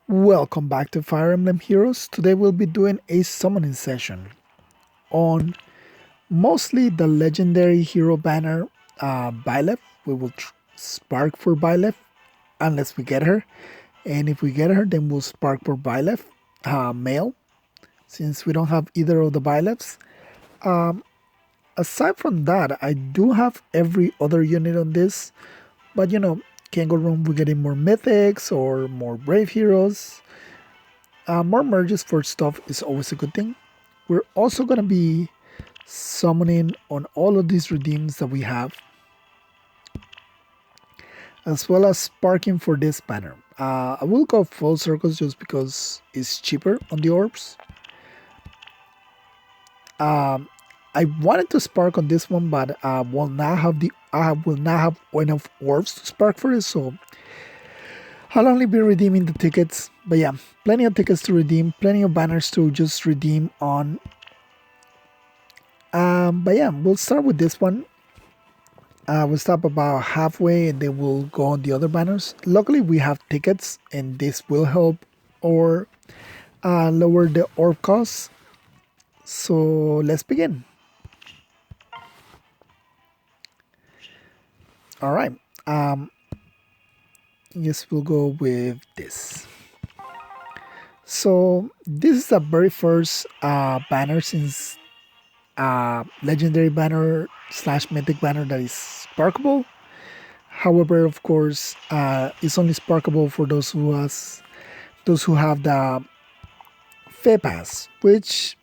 Welcome back to Fire Emblem Heroes. Today we'll be doing a summoning session on mostly the legendary hero banner Byleth. We will spark for Byleth unless we get her. And if we get her, then we'll spark for Byleth male, since we don't have either of the Byleths. Aside from that, I do have every other unit on this, but can't go wrong with getting more mythics or more brave heroes. More merges for stuff is always a good thing. We're also going to be summoning on all of these redeems that we have, as well as sparking for this banner. I will go full circles just because it's cheaper on the orbs. I wanted to spark on this one, but I will not have enough orbs to spark for it, so I'll only be redeeming the tickets. But yeah, plenty of tickets to redeem, plenty of banners to just redeem on. But yeah, we'll start with this one. We'll stop about halfway and then we'll go on the other banners. Luckily, we have tickets, and this will help or lower the orb costs. So let's begin. All right. Yes, we'll go with this. So this is the very first banner since legendary banner / mythic banner that is sparkable. However, of course, it's only sparkable for those who have the Feh Pass, which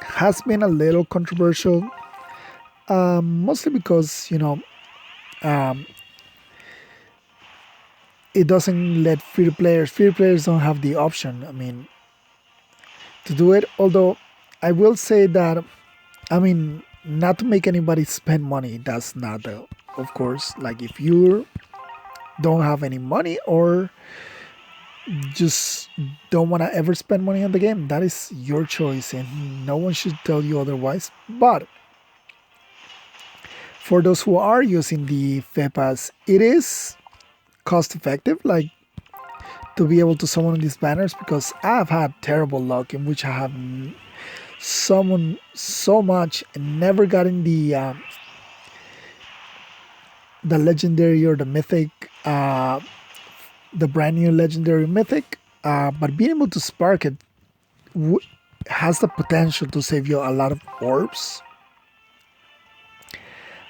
has been a little controversial, mostly because um, it doesn't let free players. Free players don't have the option. I mean, to do it. Although I will say that, I mean, not to make anybody spend money. That's not the, of course. Like if you don't have any money or just don't want to ever spend money on the game, that is your choice, and no one should tell you otherwise. But for those who are using the Feh Pass, it is cost effective. Like to be able to summon these banners, because I've had terrible luck in which I have summoned so much and never gotten the legendary or the mythic, the brand new legendary mythic. But being able to spark it has the potential to save you a lot of orbs.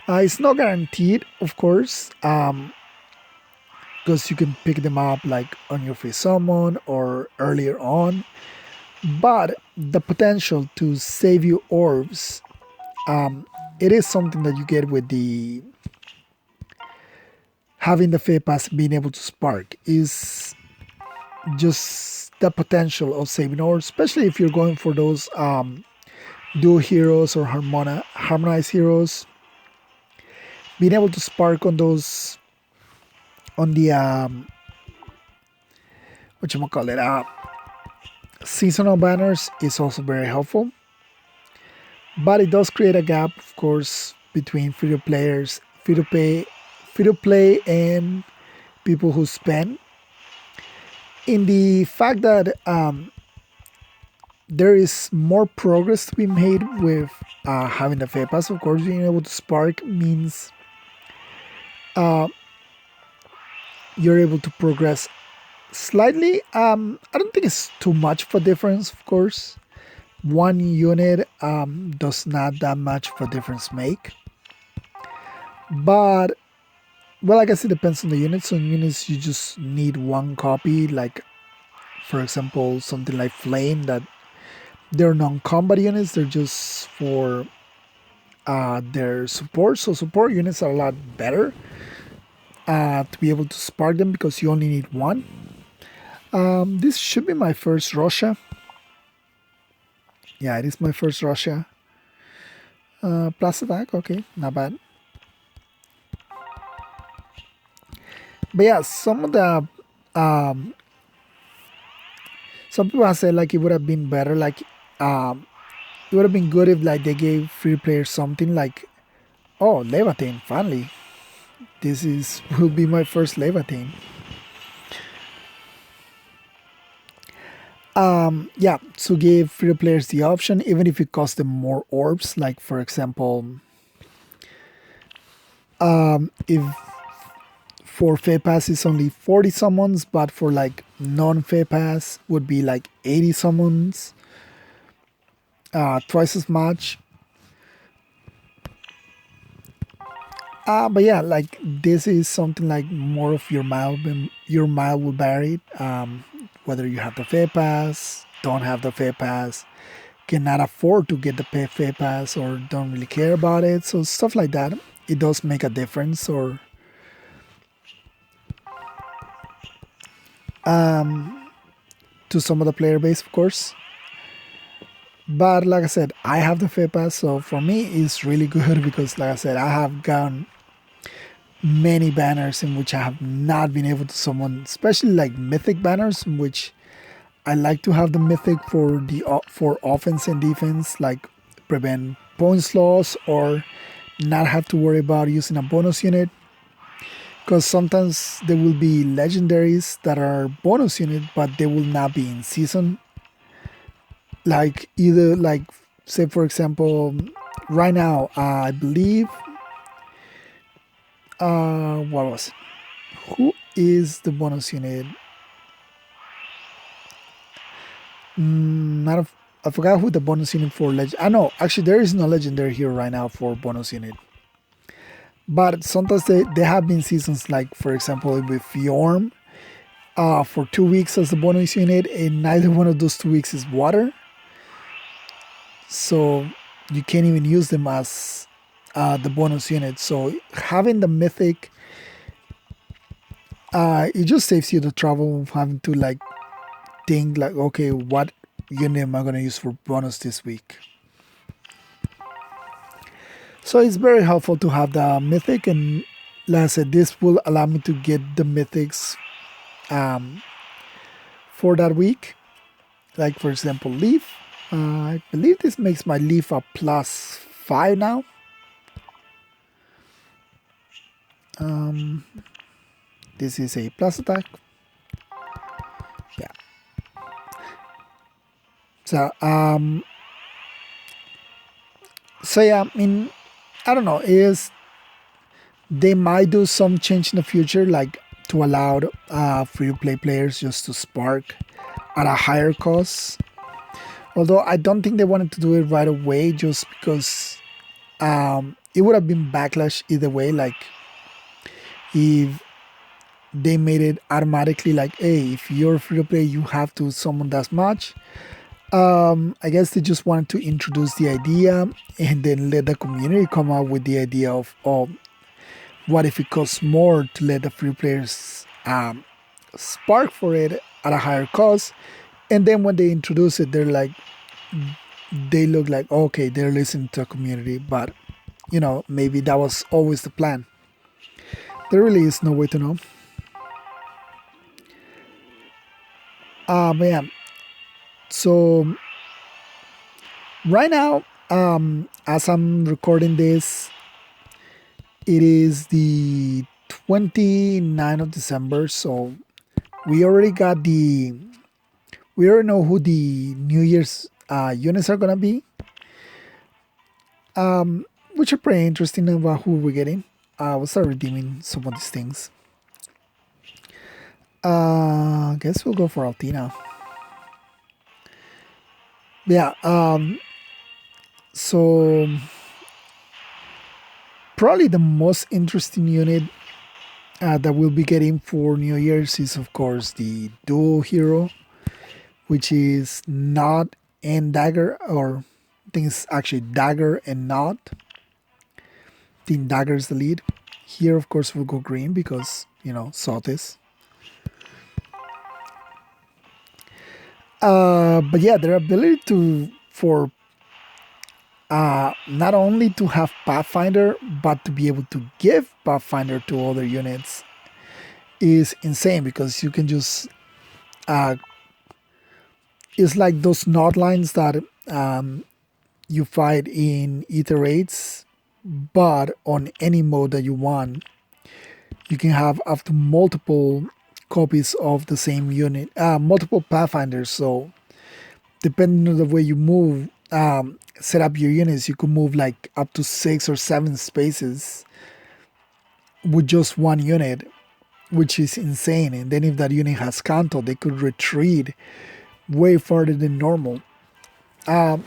It's not guaranteed, of course, because you can pick them up like on your free summon or earlier on. But the potential to save you orbs, it is something that you get with the having the Feh Pass, being able to spark is just the potential of saving orbs, especially if you're going for those dual heroes or harmonized heroes. Being able to spark on those on the what you call it seasonal banners is also very helpful, but it does create a gap, of course, between free to play, and people who spend. In the fact that there is more progress to be made with having the Feh Pass. Of course, being able to spark means you're able to progress slightly. I don't think it's too much of a difference, of course. One unit does not that much of a difference make. But, well, I guess it depends on the units. Some units you just need one copy, like, for example, something like Flame, that they're non-combat units. They're just for their support. So support units are a lot better to be able to spark them because you only need one. This should be my first Russia. Yeah, it is my first Russia. Plus attack, okay, not bad. But yeah, um, some people have said like it would have been better, like it would have been good if like they gave free players something like, oh, Leviathan, finally. This is will be my first Leviathan. Yeah, to give free players the option, even if it costs them more orbs. Like for example, if for Feh Pass it's only 40 summons, but for like non-Feh Pass would be like 80 summons, twice as much. But yeah, like this is something like more of your mile will vary. Whether you have the Feh Pass, don't have the Feh Pass, cannot afford to get the Feh Pass, or don't really care about it. So stuff like that, it does make a difference, or to some of the player base, of course. But like I said, I have the Feh Pass, so for me it's really good because, like I said, I have gone many banners in which I have not been able to summon, especially like mythic banners, in which I like to have the mythic for for offense and defense, like prevent points loss or not have to worry about using a bonus unit. Because sometimes there will be legendaries that are bonus unit, but they will not be in season. Like either like say for example, right now I believe what was it? Who is the bonus unit? Not a, I forgot who the bonus unit for legend. I know actually there is no legendary here right now for bonus unit. But sometimes they have been seasons like for example with Fjorm for 2 weeks as the bonus unit, and neither one of those 2 weeks is water. So you can't even use them as the bonus unit. So having the mythic, it just saves you the trouble of having to like think like, okay, what unit am I gonna use for bonus this week? So it's very helpful to have the mythic, and like I said, this will allow me to get the mythics for that week. Like for example, Leaf. I believe this makes my Leaf a +5 now. This is a plus attack. Yeah. So yeah, I mean, I don't know. Is they might do some change in the future, like to allow free to play players just to spark at a higher cost. Although I don't think they wanted to do it right away, just because it would have been backlash either way. Like if they made it automatically like, hey, if you're free to play, you have to summon that much. I guess they just wanted to introduce the idea and then let the community come up with the idea of, oh, what if it costs more to let the free players spark for it at a higher cost? And then when they introduce it, they're like, they look like, okay, they're listening to the community, but maybe that was always the plan. There really is no way to know. But yeah, so right now, as I'm recording this, it is the 29th of December, so we already know who the New Year's units are gonna be, which are pretty interesting about who we're getting. We'll start redeeming some of these things. I guess we'll go for Altina. Yeah, so probably the most interesting unit that we'll be getting for New Year's is, of course, the dual hero, which is Not and Dagger, or I think it's actually Dagger and Not. I think Dagger is the lead. Here, of course, we'll go green because, saw this. But yeah, their ability for not only to have Pathfinder, but to be able to give Pathfinder to other units is insane, because you can just it's like those knot lines that you fight in Ether Raids, but on any mode that you want, you can have up to multiple copies of the same unit, multiple Pathfinders. So depending on the way you move, set up your units, you could move like up to 6 or 7 spaces with just one unit, which is insane. And then if that unit has canto, they could retreat way farther than normal. A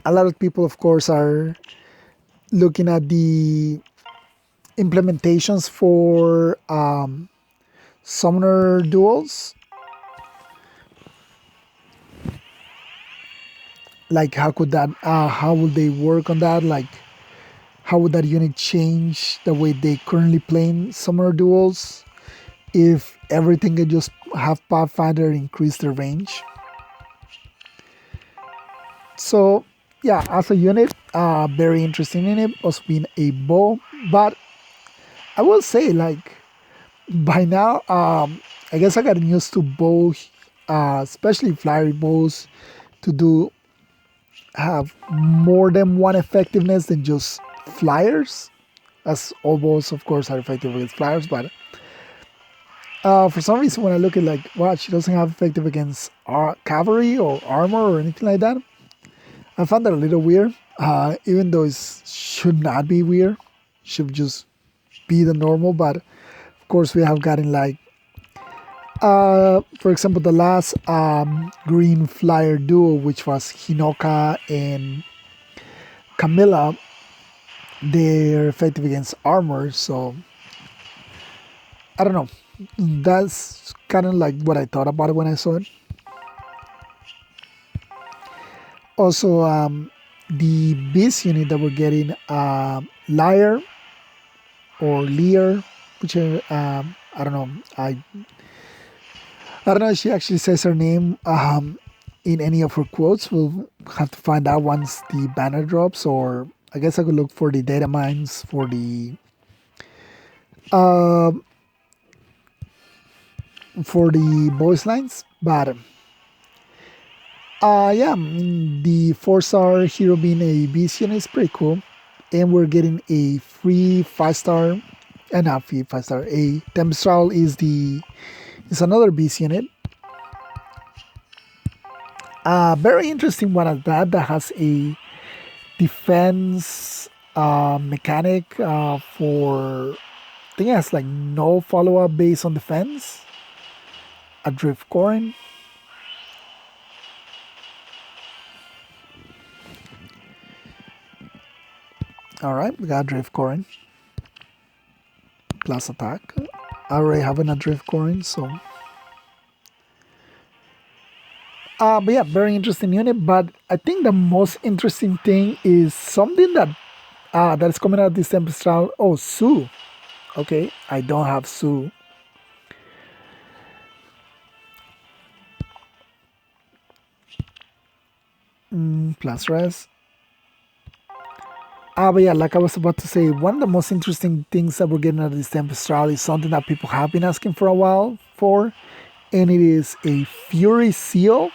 lot of people, of course, are looking at the implementations for summoner duels. Like, how would they work on that? Like, how would that unit change the way they currently play summoner duels if everything could just have Pathfinder increase their range? So, yeah, as a unit, very interesting unit, also being a bow. But I will say, like, by now, I guess I got used to bows, especially flyer bows, to do have more than one effectiveness than just flyers. As all bows, of course, are effective against flyers, but for some reason, when I look at like, wow, she doesn't have effective against cavalry or armor or anything like that, I found that a little weird. Even though it should not be weird, should just be the normal. But of course, we have gotten like, for example, the last green flyer duo, which was Hinoka and Camilla. They're effective against armor, so I don't know. That's kind of like what I thought about it when I saw it. Also, the beast unit that we're getting, Liar or Lear, which I don't know. I don't know if she actually says her name in any of her quotes. We'll have to find out once the banner drops, or I guess I could look for the data mines for uh, the voice lines. But yeah, the 4-star hero being a beast unit is pretty cool, and we're getting a free 5-star, and not free 5-star. A Tempestral is another beast unit. Very interesting one at that has a defense mechanic for, I think it has like no follow up based on defense. A Drift Corin. Alright, we got Drift Corin. Plus attack. I already have an Adrift Corin, so. But yeah, very interesting unit. But I think the most interesting thing is something that is coming out this Tempestral. Oh, Sue. Okay, I don't have Sue. Plus res. But yeah, like I was about to say, one of the most interesting things that we're getting out of this Tempestral is something that people have been asking for a while for, and it is a Fury Seal.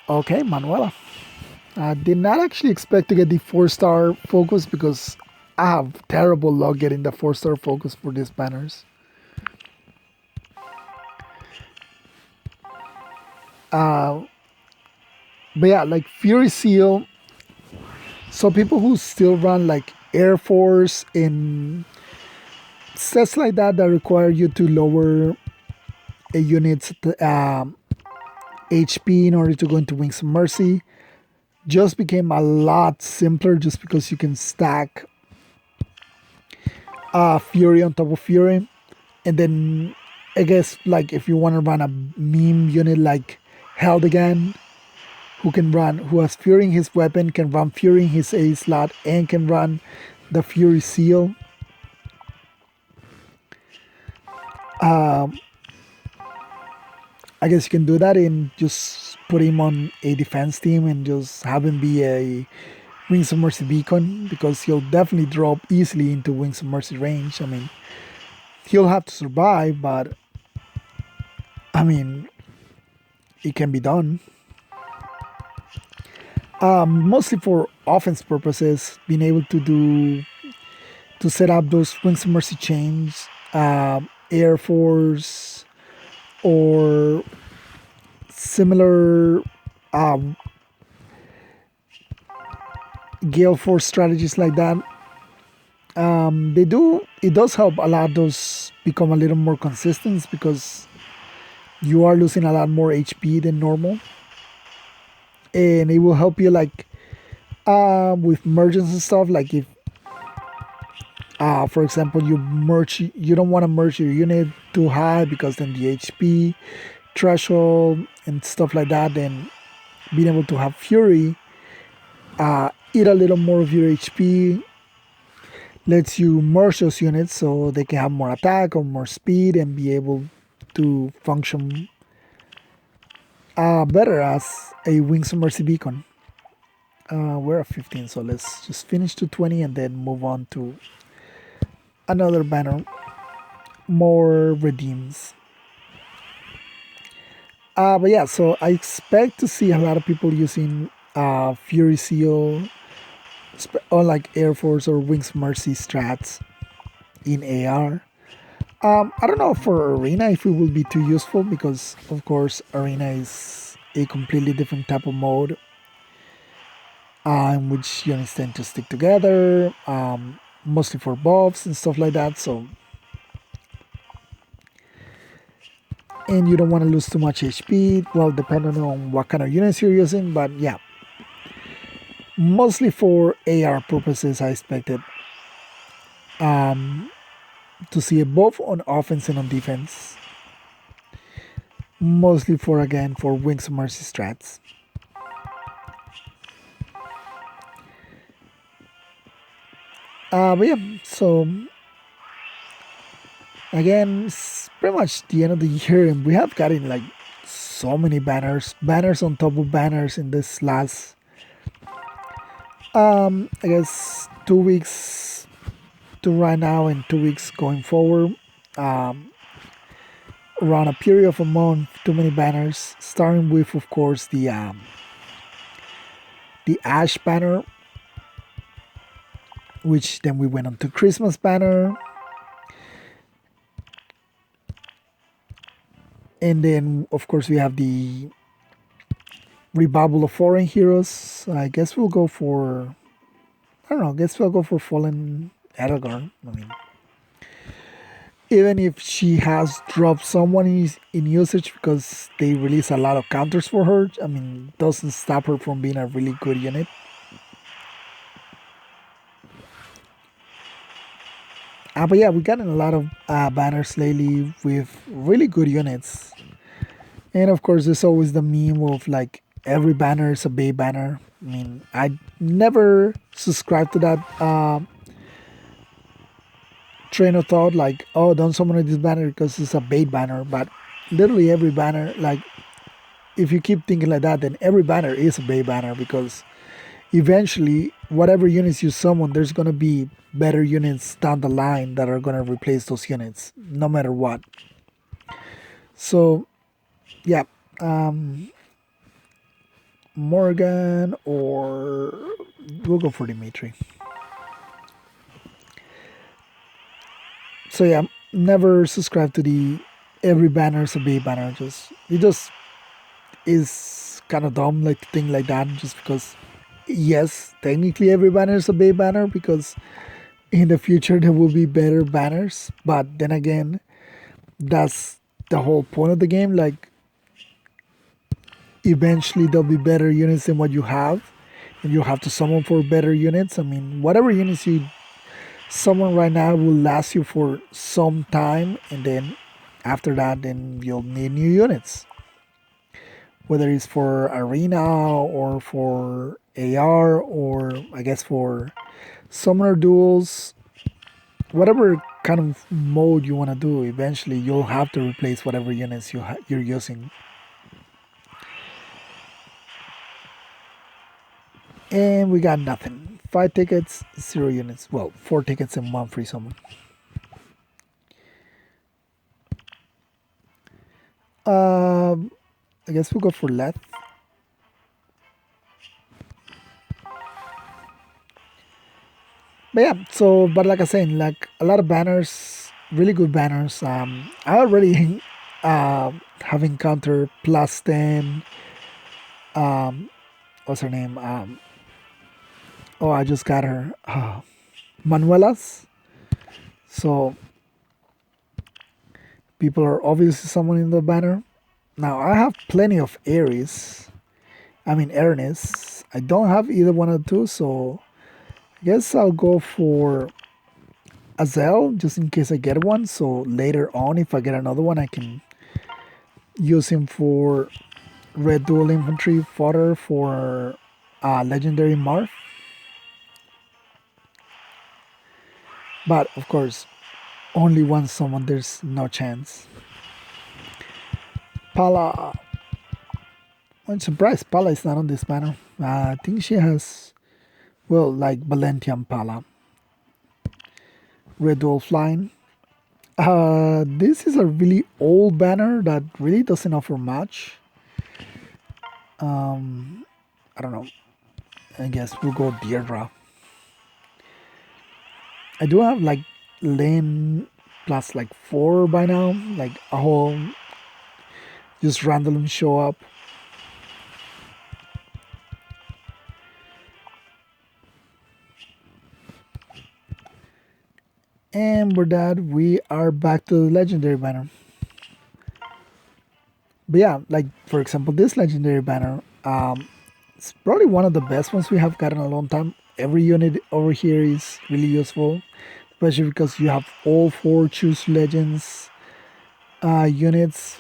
Okay, Manuela. I did not actually expect to get the 4-star focus because I have terrible luck getting the 4-star focus for these banners. But yeah, like Fury Seal. So people who still run like Air Force and sets like that require you to lower a unit's HP in order to go into Wings of Mercy just became a lot simpler just because you can stack Fury on top of Fury. And then I guess like if you want to run a meme unit like Held Again, who has Fury in his weapon, can run Fury in his A slot, and can run the Fury Seal. I guess you can do that and just put him on a defense team and just have him be a Wings of Mercy beacon, because he'll definitely drop easily into Wings of Mercy range. I mean, he'll have to survive, but I mean, it can be done. Mostly for offense purposes, being able to set up those Wings of Mercy chains, Air Force, or similar Gale Force strategies like that. They do it does help a lot those become a little more consistent because you are losing a lot more HP than normal, and it will help you like with merges and stuff. Like if for example you don't want to merge your unit too high because then the HP threshold and stuff like that. Then being able to have Fury eat a little more of your HP lets you merge those units so they can have more attack or more speed and be able to function better as a Wings of Mercy beacon. We're at 15, so let's just finish to 20 and then move on to another banner, more redeems. But yeah, so I expect to see a lot of people using Fury Seal or like Air Force or Wings of Mercy strats in AR. I don't know for Arena if it will be too useful because, of course, Arena is a completely different type of mode in which units tend to stick together, mostly for buffs and stuff like that. So, and you don't want to lose too much HP. Well, depending on what kind of units you're using, but yeah, mostly for AR purposes, I expected to see it both on offense and on defense. Mostly for again for Wings of Mercy strats. But yeah, so again, it's pretty much the end of the year, and we have gotten like so many banners on top of banners in this last, I guess 2 weeks to right now and 2 weeks going forward. Around a period of a month, too many banners. Starting with, of course, the Ash banner, which then we went on to Christmas banner, and then of course we have the Revival of Foreign Heroes. I guess we'll go for I don't know. I guess we'll go for Fallen Edelgard. I mean, even if she has dropped someone in usage because they release a lot of counters for her, I mean, doesn't stop her from being a really good unit. But yeah, we gotten a lot of banners lately with really good units. And of course, there's always the meme of like every banner is a Bay banner. I mean, I never subscribed to that train of thought like, oh, don't summon this banner because it's a bait banner. But literally every banner, like, if you keep thinking like that, then every banner is a bait banner because eventually, whatever units you summon, there's going to be better units down the line that are going to replace those units, no matter what. So, yeah. Morgan or we'll go for Dimitri. So yeah, never subscribe to the every banner is a bait banner. It just is kind of dumb like to think like that just because yes, technically every banner is a bait banner because in the future there will be better banners. But then again, that's the whole point of the game. Like eventually there'll be better units than what you have, and you'll have to summon for better units. I mean, whatever units you summon right now will last you for some time, and then after that, then you'll need new units. Whether it's for arena or for AR or I guess for summoner duels, whatever kind of mode you want to do, eventually you'll have to replace whatever units you're using. And we got nothing. 5 tickets, 0 units. Well, 4 tickets and 1 free summon. I guess we'll go for Leth. But yeah, but like I said, like a lot of banners, really good banners. I already have encountered plus 10. What's her name? Oh, I just got her. Manuelas. So people are obviously summoning the banner. Now I have plenty of Aries. I mean Ernest. I don't have either one of the two, so I guess I'll go for Azel just in case I get one. So later on, if I get another one, I can use him for red dual infantry fodder for legendary Marth. But of course, only one summon, there's no chance. Pala. I'm surprised Pala is not on this banner. I think she has, well, like Valentian Pala. Red dual flying. This is a really old banner that really doesn't offer much. I don't know. I guess we'll go Deirdre. I do have like lane plus like 4 by now. Like a whole just randomly show up. And with that, we are back to the legendary banner. But yeah, like for example, this legendary banner, it's probably one of the best ones we have gotten in a long time. Every unit over here is really useful, especially because you have all 4 choose legends units,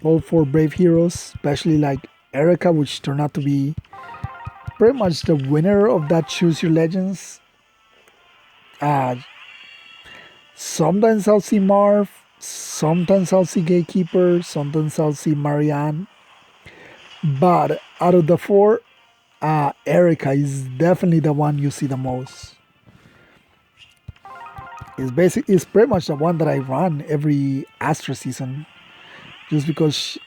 all 4 brave heroes, especially like Erica, which turned out to be pretty much the winner of that choose your legends. Sometimes I'll see Marv, sometimes I'll see Gatekeeper, sometimes I'll see Marianne. But out of the 4, Erica is definitely the one you see the most. It's pretty much the one that I run every Astra season, just because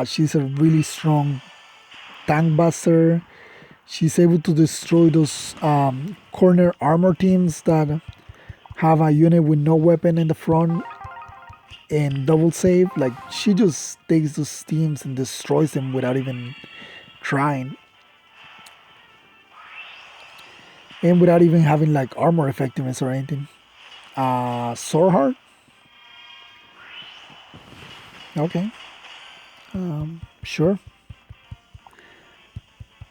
she's a really strong tank buster. She's able to destroy those corner armor teams that have a unit with no weapon in the front and double save. Like she just takes those teams and destroys them without even trying. And without even having like armor effectiveness or anything. Swordheart? Okay. Sure.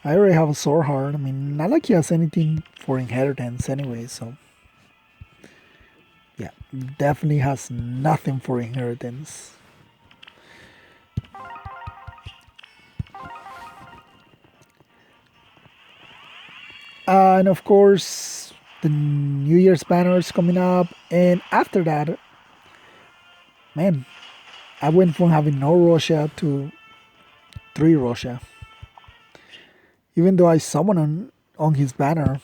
I already have a Swordheart. I mean, not like he has anything for inheritance anyway, so. Yeah, definitely has nothing for inheritance. And of course, the New Year's banner is coming up. And after that, man, I went from having no Russia to 3 Russia. Even though I summoned on his banner,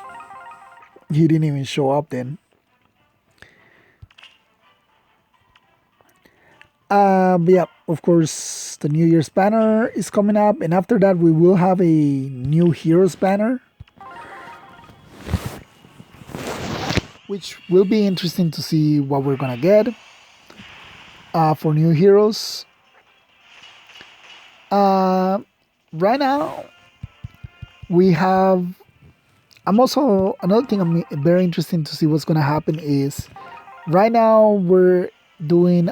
he didn't even show up then. But yeah, of course, the New Year's banner is coming up. And after that, we will have a new Heroes banner, which will be interesting to see what we're gonna get for new heroes. Right now, we have. I'm also another thing. I'm very interested to see what's gonna happen is right now we're doing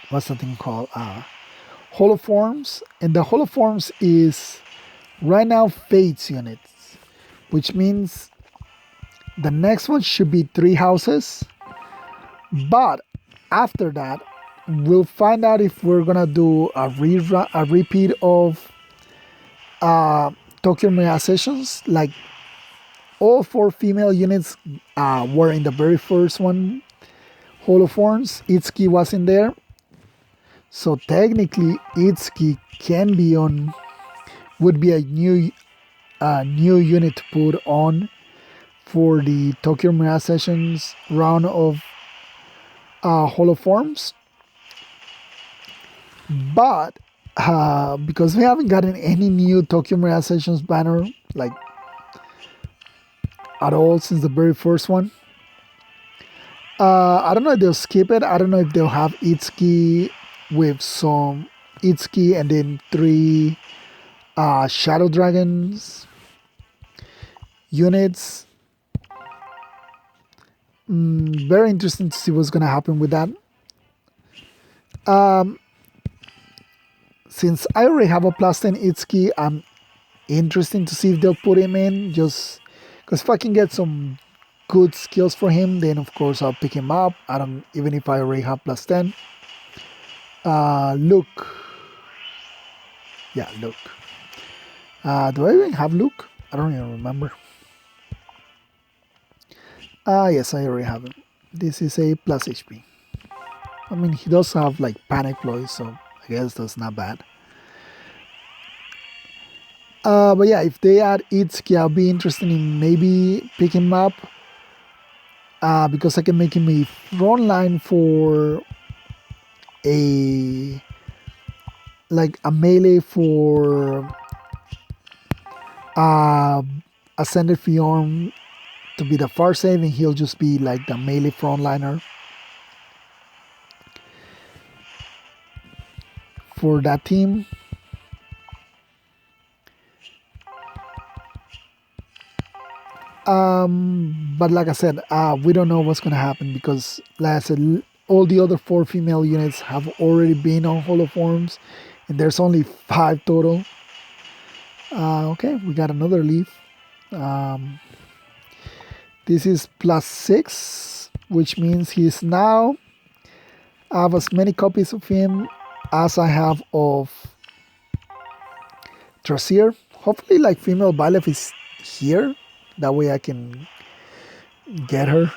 what's the thing called holoforms, and the holoforms is right now Fates units, which means the next one should be 3 houses. But after that, we'll find out if we're gonna do a repeat of Tokyo Mega Sessions. Like all 4 female units were in the very first one. Holoforms. Itsuki was in there, so technically Itsuki can be on. Would be a new unit to put on for the Tokyo Mega Sessions round of holoforms. But because we haven't gotten any new Tokyo Mega Sessions banner like at all since the very first one, I don't know if they'll skip it. I don't know if they'll have Itsuki with some Itsuki and then three Shadow Dragons units. Very interesting to see what's gonna happen with that. Since I already have a plus 10 Itsuki, I'm interested to see if they'll put him in. Just because if I can get some good skills for him, then of course I'll pick him up. I don't even if I already have plus 10. Luke. Yeah, Luke. Do I even have Luke? I don't even remember. Yes, I already have him. This is a plus HP. I mean, he does have like panic ploys, so I guess that's not bad. But yeah, if they add Itsuki, I'll be interested in maybe picking him up because I can make him a front line for a like a melee for uh, Ascended Fjorm to be the far save, and he'll just be like the melee frontliner for that team. But like I said, we don't know what's gonna happen because, like I said, all the other four female units have already been on holoforms, and there's only five total. Okay, we got another leaf. This is plus six, which means he's now. I have as many copies of him as I have of Trasier. Hopefully, like female Byleth is here. That way I can get her.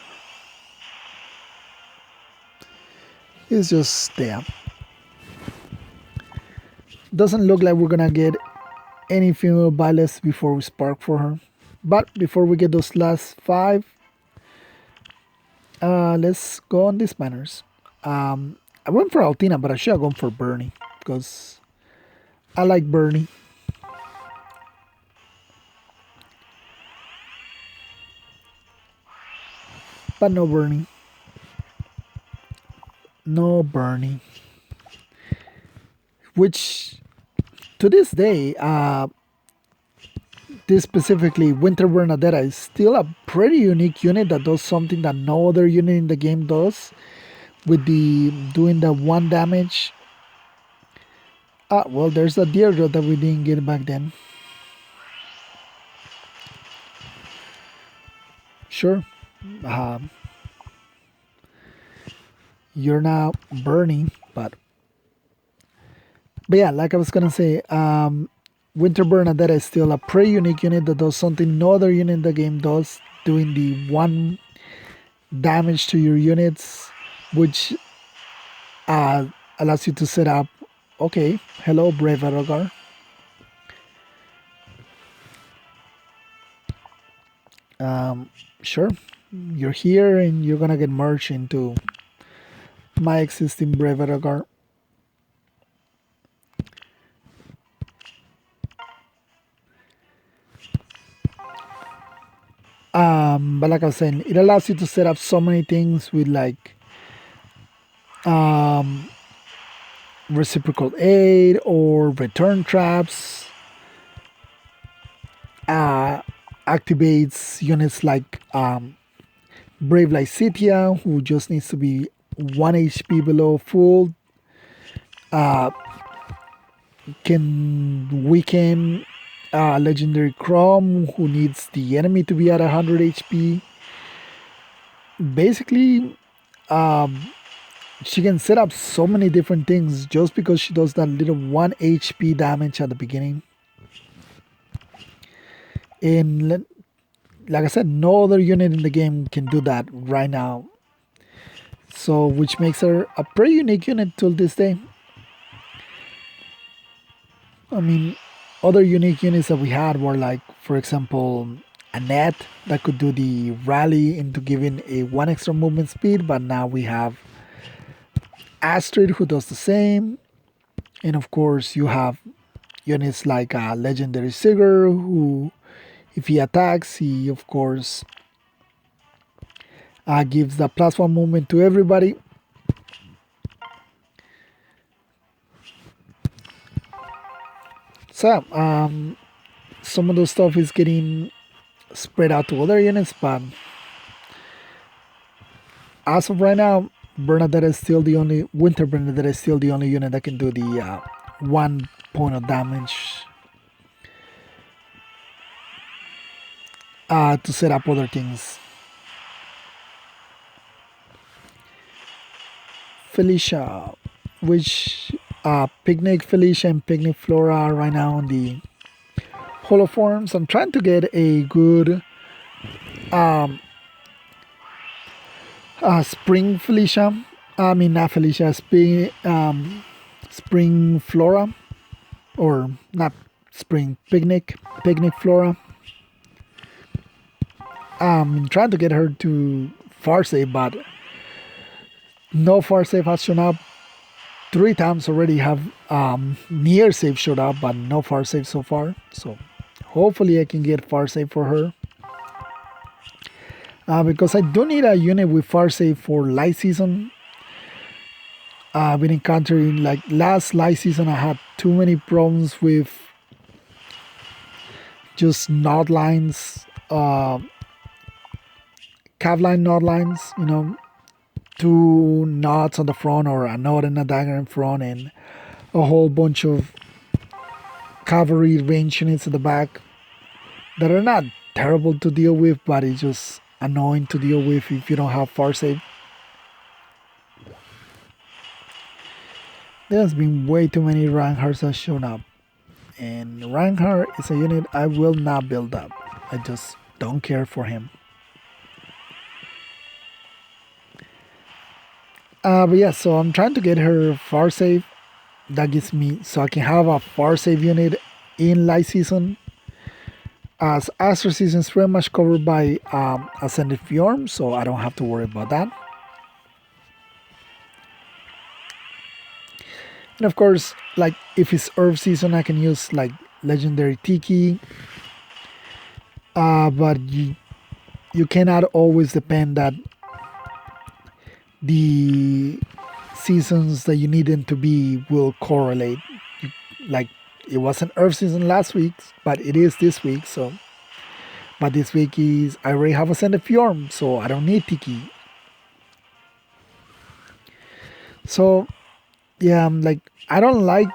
It's just there. Doesn't look like we're gonna get any female Byleth before we spark for her. But before we get those last five, let's go on these banners. I went for Altina, but I should have gone for Bernie because I like Bernie. But no Bernie. No Bernie. Which, to this day, this specifically Winter Bernadetta is still a pretty unique unit that does something that no other unit in the game does, with the doing the one damage. Well, there's a Deirdre that we didn't get back then. Sure. You're now burning, but yeah, like I was gonna say, Winter Bernadetta is still a pretty unique unit that does something no other unit in the game does, doing the one damage to your units, which allows you to set up. Okay, hello, Brave Erogar. Sure, you're here and you're gonna get merged into my existing Brave Erogar. But like I was saying, it allows you to set up so many things with like reciprocal aid or return traps. Activates units like Brave Lycitia, who just needs to be 1 HP below full. Can weaken Legendary Chrome, who needs the enemy to be at 100 HP. Basically, she can set up so many different things just because she does that little 1 HP damage at the beginning. And like I said, no other unit in the game can do that right now. So, which makes her a pretty unique unit till this day. I mean, other unique units that we had were like, for example, Annette that could do the rally into giving a 1 extra movement speed, but now we have Astrid who does the same. And of course, you have units like Legendary Sigurd who, if he attacks, he of course gives the +1 movement to everybody. So some of the stuff is getting spread out to other units, but as of right now, Bernadette is still the only Winter Bernadette is still the only unit that can do the 1 point of damage to set up other things. Felicia, which Picnic Felicia and Picnic Flora are right now on the holoforms. I'm trying to get a good Spring Felicia. I mean, not Felicia, Spring Flora, or not Spring Picnic Flora. I'm trying to get her to far save, but no far save has shown up. 3 times already have near save showed up, but no far save so far. So hopefully I can get far save for her. Because I do need a unit with far save for light season. I've been encountering, like last light season, I had too many problems with just knot lines, cav line knot lines, 2 knots on the front or a knot and a dagger in front and a whole bunch of cavalry range units at the back that are not terrible to deal with, but it's just annoying to deal with if you don't have far save. There's been way too many Reinhardts that shown up, and Reinhardt is a unit I will not build up. I just don't care for him. But yeah, so I'm trying to get her far save. That gives me, so I can have a far save unit in light season. As Astro season is pretty much covered by Ascended Fjorm, so I don't have to worry about that. And of course, like if it's Earth season, I can use like Legendary Tiki. But you cannot always depend that the seasons that you need them to be will correlate. Like it wasn't Earth season last week, but it is this week. So, but this week is I already have Ascended Fjorm, so I don't need Tiki. So yeah, I'm like I don't like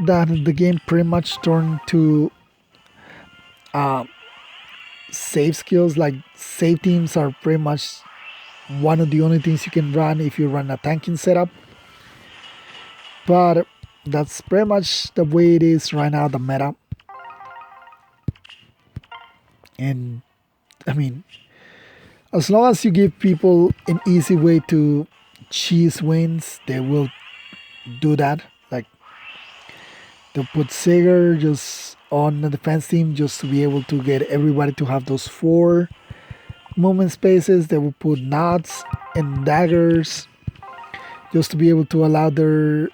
that the game pretty much turned to save skills. Like save teams are pretty much one of the only things you can run if you run a tanking setup. But that's pretty much the way it is right now, the meta. And I mean, as long as you give people an easy way to cheese wins, they will do that. Like they'll put Sager just on the defense team just to be able to get everybody to have those 4 movement spaces. They will put knots and daggers just to be able to allow their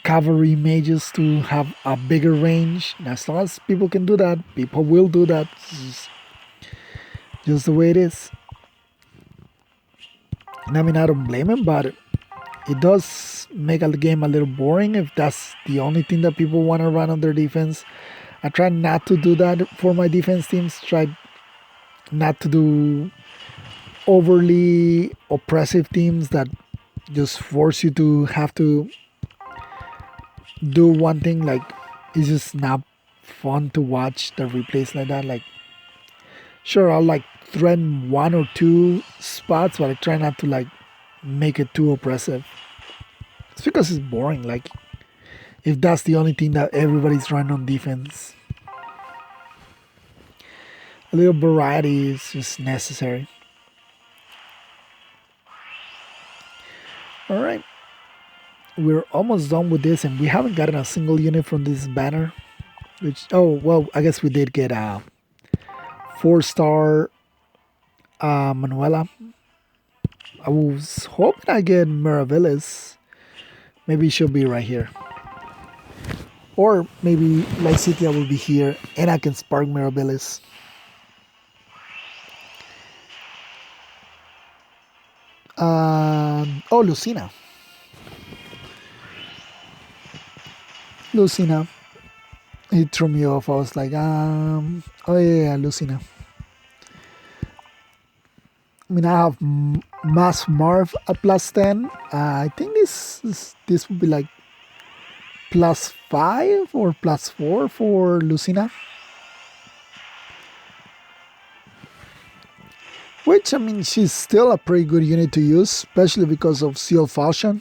cavalry mages to have a bigger range. And as long as people can do that, people will do that. It's just the way it is. And I mean, I don't blame him, but it does make a game a little boring if that's the only thing that people want to run on their defense. I try not to do that for my defense teams. Try not to do overly oppressive teams that just force you to have to do one thing. Like it's just not fun to watch the replays like that. Like sure, I'll like threaten 1 or 2 spots, but I try not to like make it too oppressive. It's because it's boring. Like if that's the only thing that everybody's running on defense, a little variety is just necessary. Alright, we're almost done with this, and we haven't gotten a single unit from this banner. Which, oh well, I guess we did get a 4-star Manuela. I was hoping I get Miravillis. Maybe she'll be right here. Or maybe Lycitia will be here and I can spark Miravillis. Oh, Lucina. Lucina. It threw me off. I was like, oh yeah, Lucina. I mean, I have Mass Marv at +10. I think this would be like +5 or +4 for Lucina. Which, I mean, she's still a pretty good unit to use, especially because of Seal Falchion.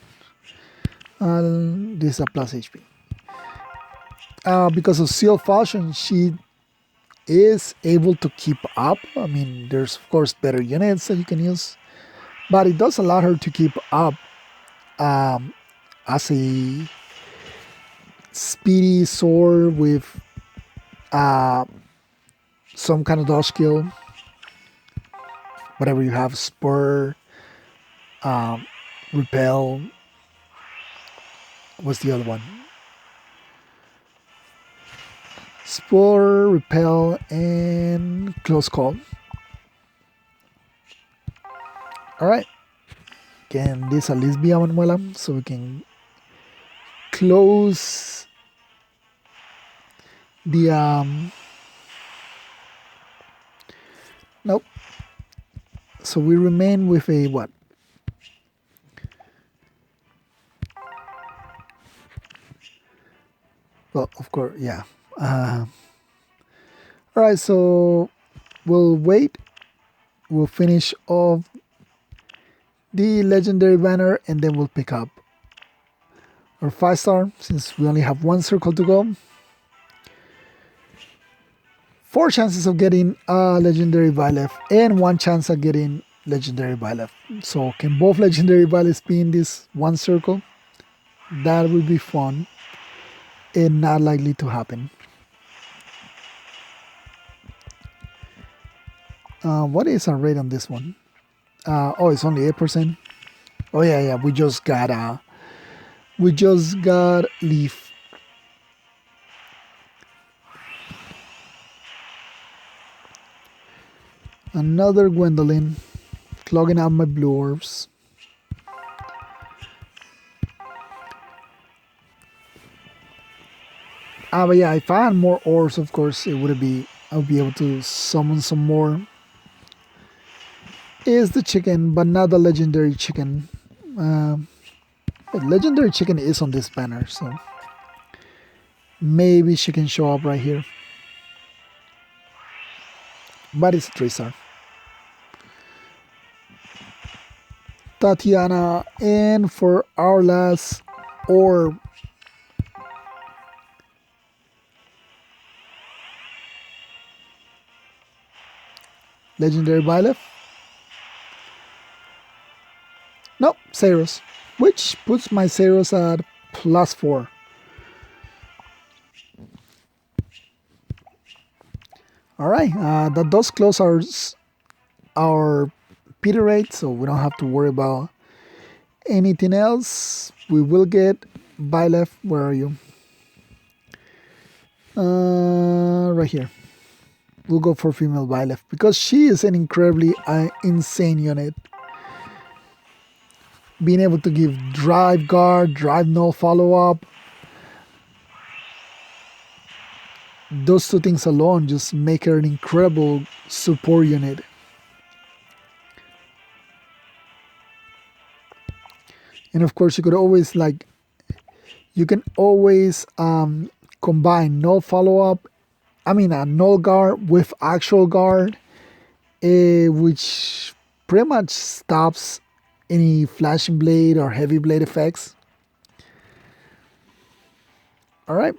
This is a plus HP. Because of Seal Falchion, she is able to keep up. I mean, there's of course better units that you can use, but it does allow her to keep up as a speedy sword with some kind of dodge skill. Whatever you have, spur, repel. What's the other one? Spur, repel, and close call. Alright. Can this at least be a Manuela so we can close the nope. So we remain with a what? Well, of course, yeah. Alright, so we'll wait. We'll finish off the legendary banner and then we'll pick up our 5-star since we only have one circle to go. 4 chances of getting a legendary Byleth and 1 chance of getting legendary Byleth. So can both legendary Byleths be in this one circle? That would be fun and not likely to happen. What is our rate on this one? Oh, it's only 8%. Oh yeah, we just got Leaf. Another Gwendolyn, clogging out my blue orbs. But yeah, if I had more orbs, of course, I would be able to summon some more. Is the chicken, but not the legendary chicken. Legendary chicken is on this banner, so maybe she can show up right here. But it's 3-star. Tatiana, and for our last orb, legendary Byleth. Nope, Saros, which puts my Saros at +4. Alright, that does close our pity rate, so we don't have to worry about anything else. We will get Byleth. Where are you? Right here. We'll go for female Byleth because she is an incredibly insane unit. Being able to give drive guard, drive no follow up. Those 2 things alone just make her an incredible support unit. And of course, you can always combine null follow up. I mean, a null guard with actual guard, which pretty much stops any flashing blade or heavy blade effects. All right.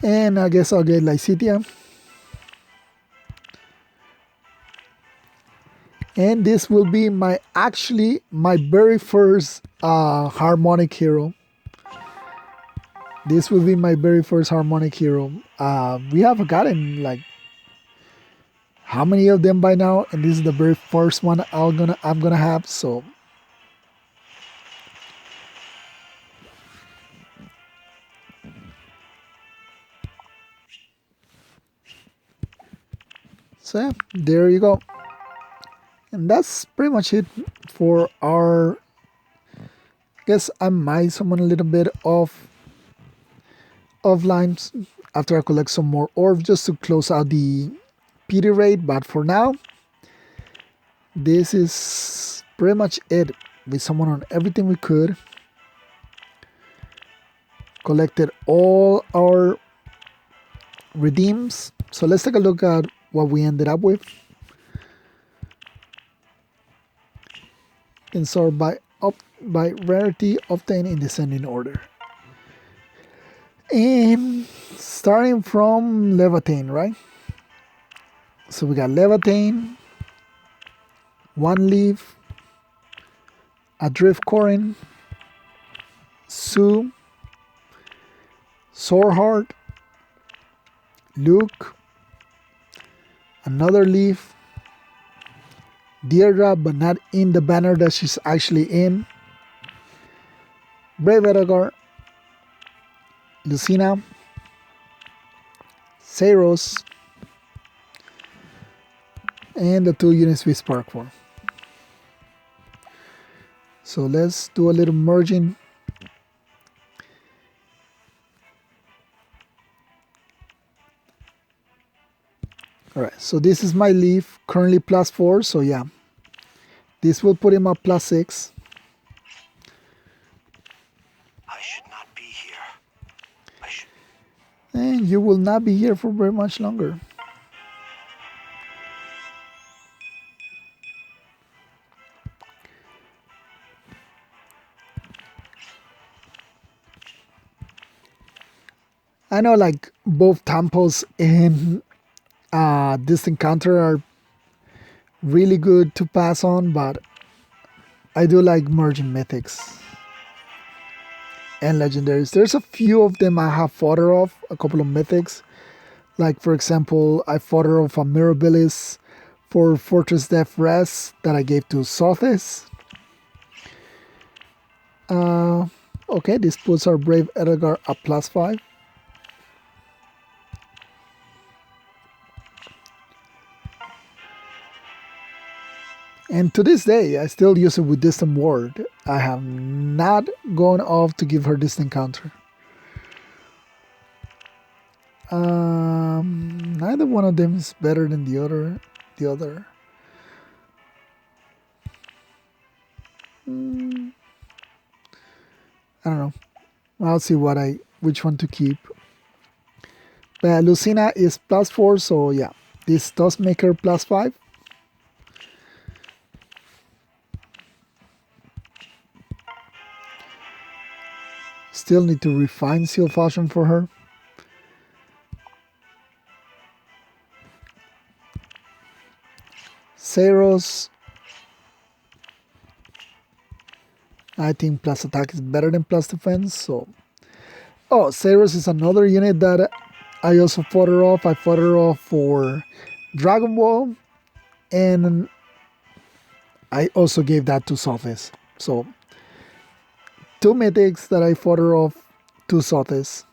And I guess I'll get Lycitia. And this will be my very first harmonic hero. This will be my very first harmonic hero. We have gotten like how many of them by now, and this is the very first one I'm gonna have. So yeah, there you go. And that's pretty much it for our. Guess I might summon a little bit of limes after I collect some more orbs just to close out the PD raid. But for now, this is pretty much it. We summoned on everything we could. Collected all our redeems. So let's take a look at what we ended up with. And sort by rarity obtained in descending order. And starting from Leviathan, right? So we got Leviathan, One Leaf, Adrift Corin, Sue, Soreheart, Luke, another Leaf, Deirdre, but not in the banner that she's actually in, Brave Edgar, Lucina, Saros, and the 2 units we spark for. So let's do a little merging. Alright, so this is my Leaf, currently +4, so yeah. This will put him up +6. I should not be here. And you will not be here for very much longer. I know like both Tampos and Distant Counter are really good to pass on, but I do like merging mythics and legendaries. There's a few of them I have fodder of, a couple of mythics. Like for example, I fodder of a Mirabilis for Fortress Death Res that I gave to Sothis. Okay, this puts our Brave Edgar up +5. And to this day, I still use it with Distant Ward. I have not gone off to give her Distant Counter. Neither one of them is better than the other. I don't know. I'll see which one to keep. But Lucina is +4, so yeah, this does make her +5. Still need to refine Seal Fashion for her. Saros. I think plus attack is better than plus defense, so... Oh, Saros is another unit that I also fodder off. I fodder off for Dragon Ball, and I also gave that to Sothis. So, 2 mythics that I fodder off to Sothis.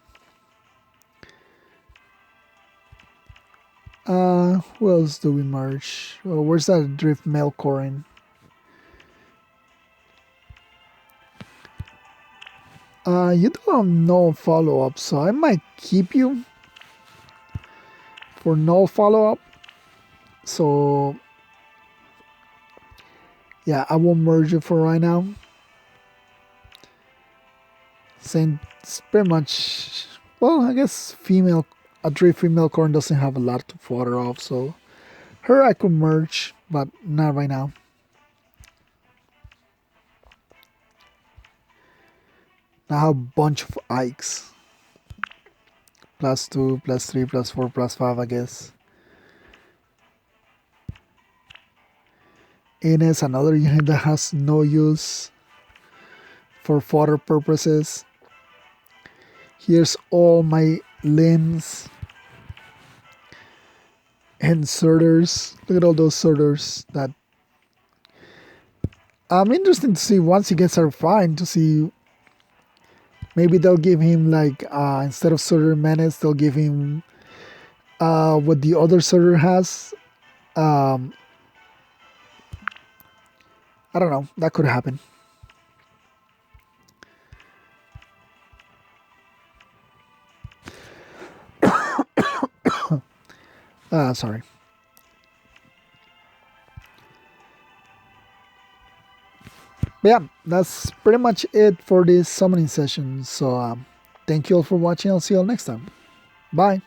Who else do we merge? Oh, where's that Drift Melkorin? You don't have no follow-up, so I might keep you for no follow-up. So, yeah, I won't merge it for right now. Same, it's pretty much, well, I guess a Drift female corn doesn't have a lot to fodder off, so her I could merge, but not right now. I have a bunch of Ikes. +2, +3, +4, +5, I guess. Ines, another unit that has no use for fodder purposes. Here's all my limbs and sorters. Look at all those sorters that I'm interested to see once he gets refined, to see maybe they'll give him like instead of sorter menace, they'll give him what the other sorter has. I don't know. That could happen. Sorry. But yeah, that's pretty much it for this summoning session. So thank you all for watching. I'll see you all next time. Bye.